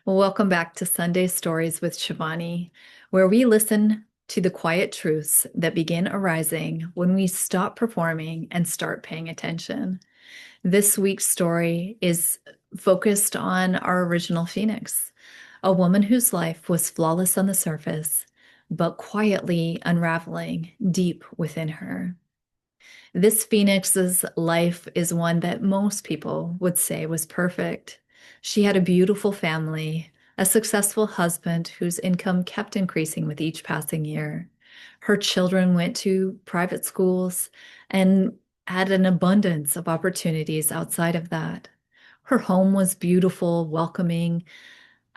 Welcome back to Sunday Stories with Sivani, where we listen to the quiet truths that begin arising when we stop performing and start paying attention. This week's story is focused on our original Phoenix, a woman whose life was flawless on the surface, but quietly unraveling deep within her. This Phoenix's life is one that most people would say was perfect. She had a beautiful family, a successful husband whose income kept increasing with each passing year. Her children went to private schools and had an abundance of opportunities outside of that. Her home was beautiful, welcoming,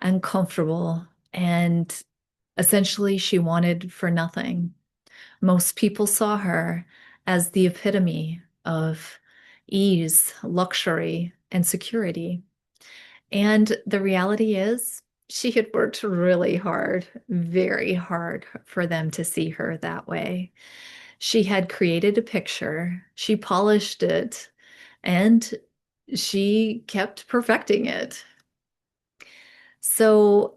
and comfortable, and essentially she wanted for nothing. Most people saw her as the epitome of ease, luxury, and security. And the reality is, she had worked really hard, very hard for them to see her that way. She had created a picture, she polished it, and she kept perfecting it. So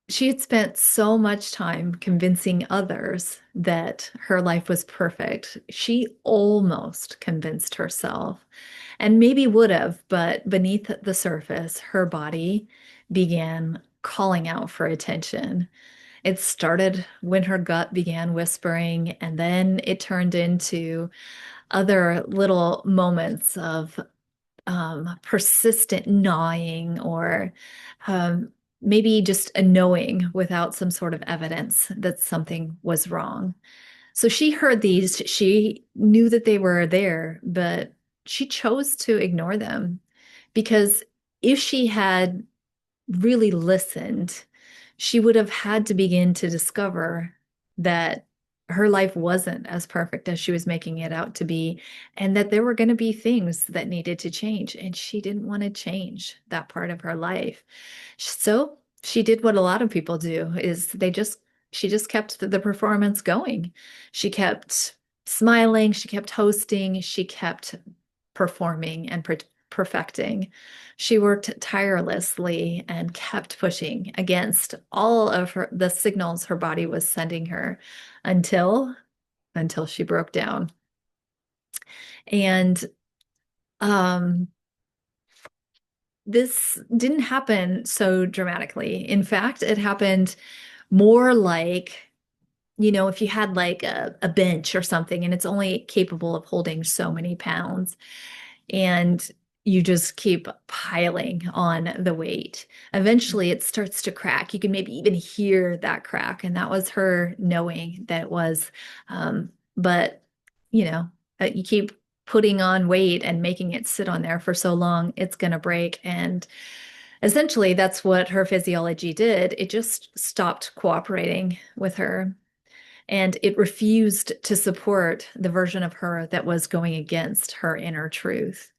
she had spent so much time convincing others that her life was perfect. She almost convinced herself, and maybe would have, but beneath the surface, her body began calling out for attention. It started when her gut began whispering, and then it turned into other little moments of persistent gnawing or um, maybe just a knowing without some sort of evidence that something was wrong. So she heard these, she knew that they were there, but she chose to ignore them because if she had really listened, she would have had to begin to discover that her life wasn't as perfect as she was making it out to be, and that there were going to be things that needed to change. And she didn't want to change that part of her life. So she did what a lot of people do is she just kept the performance going. She kept smiling, she kept hosting, she kept performing and perfecting. She worked tirelessly and kept pushing against all of the signals her body was sending her until she broke down. And um, this didn't happen so dramatically. In fact, it happened more like, if you had like a bench or something and it's only capable of holding so many pounds, and you just keep piling on the weight. Eventually, it starts to crack. You can maybe even hear that crack. And that was her knowing that it was. But, you keep putting on weight and making it sit on there for so long, it's going to break. And essentially, that's what her physiology did. It just stopped cooperating with her. And it refused to support the version of her that was going against her inner truth.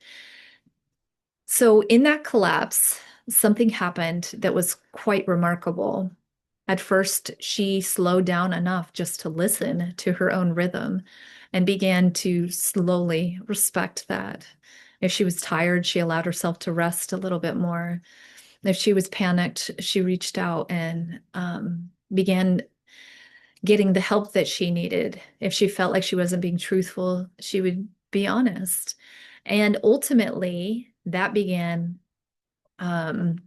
So, in that collapse, something happened that was quite remarkable. At first, she slowed down enough just to listen to her own rhythm and began to slowly respect that. If she was tired, she allowed herself to rest a little bit more. If she was panicked, she reached out and began getting the help that she needed. If she felt like she wasn't being truthful, she would be honest. And ultimately, that began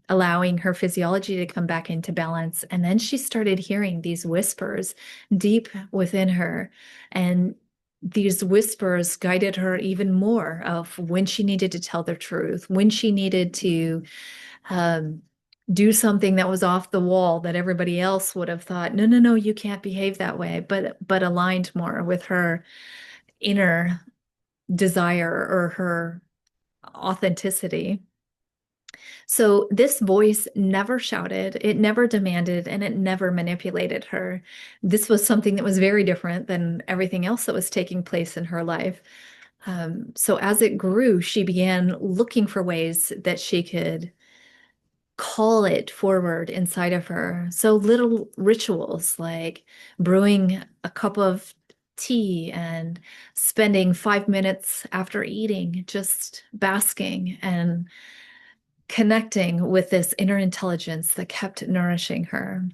allowing her physiology to come back into balance. And then she started hearing these whispers deep within her. And these whispers guided her even more of when she needed to tell the truth, when she needed to um, do something that was off the wall that everybody else would have thought, no, no, no, you can't behave that way, but aligned more with her inner desire or her authenticity. So this voice never shouted, it never demanded, and it never manipulated her. This was something that was very different than everything else that was taking place in her life. So as it grew, she began looking for ways that she could call it forward inside of her. So little rituals like brewing a cup of tea and spending 5 minutes after eating just basking and connecting with this inner intelligence that kept nourishing her.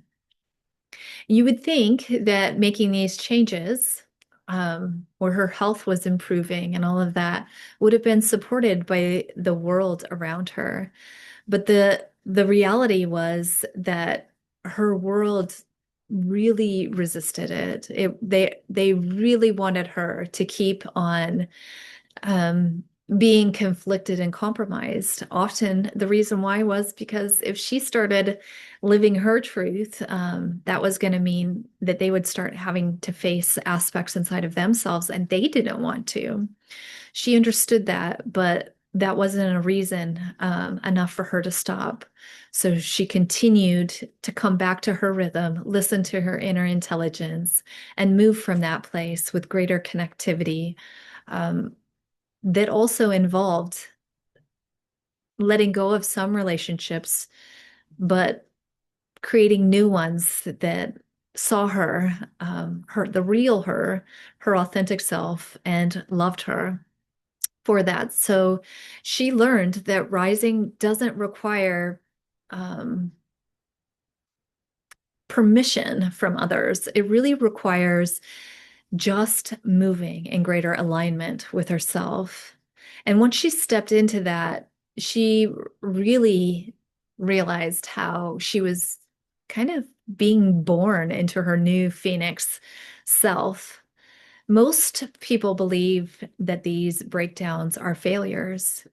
You would think that making these changes, where her health was improving and all of that, would have been supported by the world around her. But the reality was that her world really resisted it. They really wanted her to keep on um, being conflicted and compromised. Often the reason why was because if she started living her truth, that was going to mean that they would start having to face aspects inside of themselves, and they didn't want to. She understood that, but that wasn't a reason enough for her to stop. So she continued to come back to her rhythm, listen to her inner intelligence, and move from that place with greater connectivity. Um, that also involved letting go of some relationships, but creating new ones that saw her, the real her authentic self, and loved her for that. So she learned that rising doesn't require um, permission from others. It really requires just moving in greater alignment with herself. And once she stepped into that, she really realized how she was kind of being born into her new Phoenix self. Most people believe that these breakdowns are failures,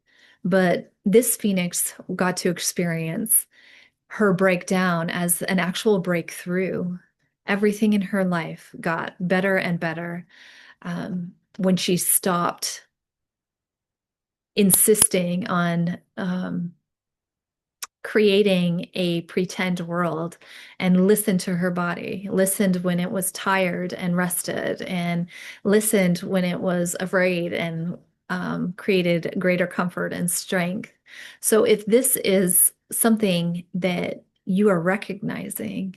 but this Phoenix got to experience her breakdown as an actual breakthrough. Everything in her life got better and better when she stopped insisting on creating a pretend world and listened to her body, listened when it was tired and rested, and listened when it was afraid and created greater comfort and strength. So, if this is something that you are recognizing,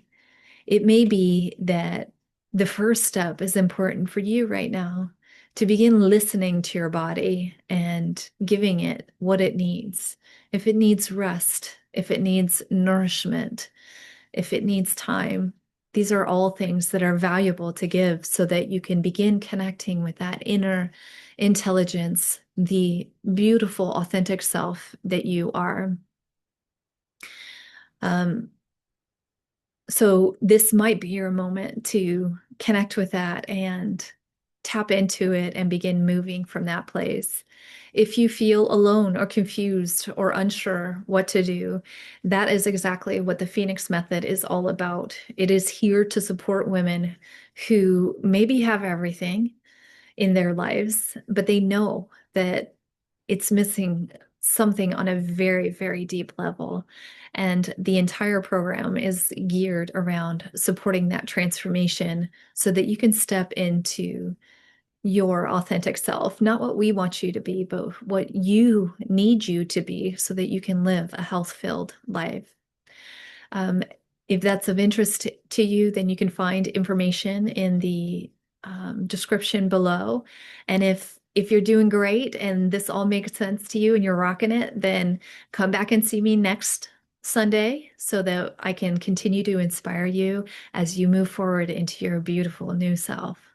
it may be that the first step is important for you right now to begin listening to your body and giving it what it needs. If it needs rest, if it needs nourishment, if it needs time, these are all things that are valuable to give so that you can begin connecting with that inner intelligence, the beautiful, authentic self that you are. Um, So this might be your moment to connect with that and tap into it and begin moving from that place. If you feel alone or confused or unsure what to do, that is exactly what the Phoenix Method is all about. It is here to support women who maybe have everything in their lives, but they know that it's missing something on a very, very deep level. And the entire program is geared around supporting that transformation so that you can step into your authentic self, not what we want you to be, but what you need you to be so that you can live a health-filled life. Um, if that's of interest to you, then you can find information in the description below. And if you're doing great and this all makes sense to you and you're rocking it, then come back and see me next Sunday so that I can continue to inspire you as you move forward into your beautiful new self.